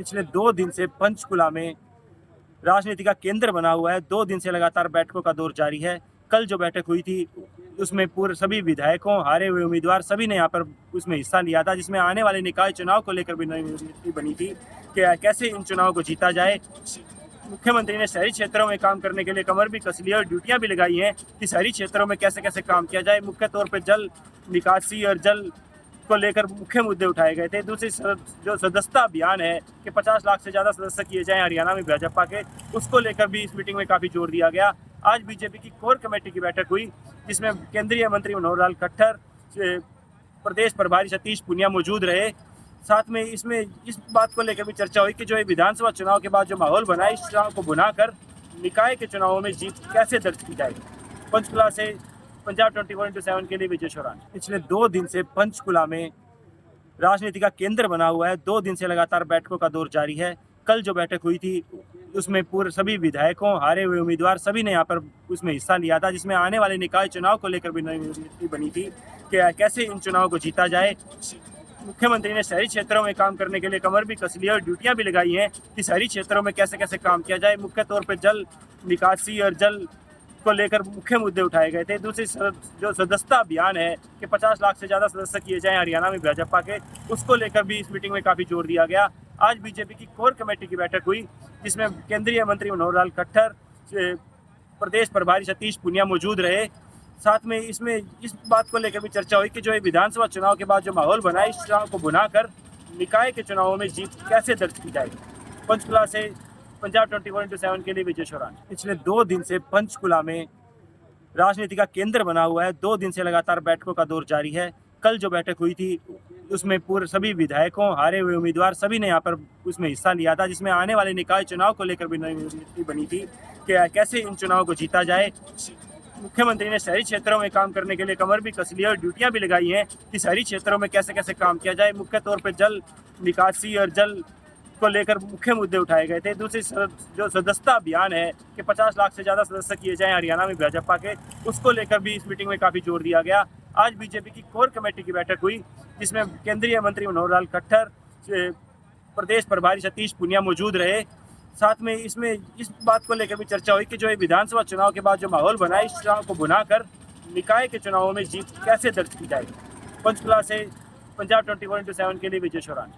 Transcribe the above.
पिछले 2 दिन से पंचकुला में राजनीति का केंद्र बना हुआ है। 2 दिन से लगातार बैठकों का दौर जारी है। कल जो बैठक हुई थी उसमें पूरे सभी विधायकों, हारे हुए उम्मीदवार सभी ने यहाँ पर उसमें हिस्सा लिया था, जिसमें आने वाले निकाय चुनाव को लेकर भी नई रणनीति बनी थी कि कैसे इन चुनावों को जीता जाए। मुख्यमंत्री ने शहरी क्षेत्रों में काम करने के लिए कमर भी कस ली है और ड्यूटियां भी लगाई हैं कि शहरी क्षेत्रों में कैसे कैसे काम किया जाए। मुख्य तौर पर जल निकासी और जल को लेकर मुख्य मुद्दे उठाए गए थे। दूसरी जो सदस्यता अभियान है कि 50 लाख से ज़्यादा सदस्य किए जाएं हरियाणा में भाजपा के, उसको लेकर भी इस मीटिंग में काफ़ी जोर दिया गया। आज बीजेपी की कोर कमेटी की बैठक हुई जिसमें केंद्रीय मंत्री मनोहर लाल खट्टर, प्रदेश प्रभारी सतीश पूनिया मौजूद रहे। साथ में इसमें इस बात को लेकर भी चर्चा हुई कि जो विधानसभा चुनाव के बाद जो माहौल बना है, इस चुनाव को बुनाकर निकाय के चुनावों में जीत कैसे दर्ज की जाएगी। पंचकुला से पंजाब 24/7 के लिए विजय शोरान। पिछले 2 दिन से पंचकुला में राजनीति का केंद्र बना हुआ है। 2 दिन से लगातार बैठकों का दौर जारी है। कल जो बैठक हुई थी उसमें पूरे सभी विधायकों, हारे हुए उम्मीदवार सभी ने यहाँ पर उसमें हिस्सा लिया था, जिसमें आने वाले निकाय चुनाव को लेकर भी नई रणनीति बनी थी कि कैसे इन चुनावों को जीता जाए। मुख्यमंत्री ने शहरी क्षेत्रों में काम करने के लिए कमर भी कस ली है और ड्यूटियां भी लगाई हैं कि शहरी क्षेत्रों में कैसे कैसे काम किया जाए। मुख्य तौर पर जल निकासी और जल को लेकर मुख्य मुद्दे उठाए गए थे। दूसरी जो सदस्यता अभियान है कि 50 लाख से ज़्यादा सदस्य किए जाएं हरियाणा में भाजपा के, उसको लेकर भी इस मीटिंग में काफ़ी जोर दिया गया। आज बीजेपी की कोर कमेटी की बैठक हुई जिसमें केंद्रीय मंत्री मनोहर लाल खट्टर, प्रदेश प्रभारी सतीश पूनिया मौजूद रहे। साथ में इसमें इस बात को लेकर भी चर्चा हुई कि जो विधानसभा चुनाव के बाद जो माहौल बना है, इस चुनाव को बुनाकर निकाय के चुनावों में जीत कैसे दर्ज की जाएगी। पंचकुला से पंजाब 24/7 के लिए विजय शोरान। पिछले 2 दिन से पंचकुला में राजनीति का केंद्र बना हुआ है। 2 दिन से लगातार बैठकों का दौर जारी है। कल जो बैठक हुई थी उसमें पूरे सभी विधायकों, हारे हुए उम्मीदवार सभी ने यहाँ पर उसमें हिस्सा लिया था, जिसमें आने वाले निकाय चुनाव को लेकर भी नई रणनीति बनी थी कि कैसे इन चुनावों को जीता जाए। मुख्यमंत्री ने शहरी क्षेत्रों में काम करने के लिए कमर भी कस ली है और ड्यूटियां भी लगाई हैं कि शहरी क्षेत्रों में कैसे कैसे काम किया जाए। मुख्य तौर पर जल निकासी और जल को लेकर मुख्य मुद्दे उठाए गए थे। दूसरी जो सदस्यता अभियान है कि 50 लाख से ज़्यादा सदस्य किए जाएं हरियाणा में भाजपा के, उसको लेकर भी इस मीटिंग में काफ़ी जोर दिया गया। आज बीजेपी की कोर कमेटी की बैठक हुई जिसमें केंद्रीय मंत्री मनोहर लाल खट्टर, प्रदेश प्रभारी सतीश पूनिया मौजूद रहे। साथ में इसमें इस बात को लेकर भी चर्चा हुई कि जो विधानसभा चुनाव के बाद जो माहौल बना है, इस चुनाव को बुनाकर निकाय के चुनावों में जीत कैसे दर्ज की जाएगी। पंचकुला से पंजाब 24/7 के लिए विजय शोरान।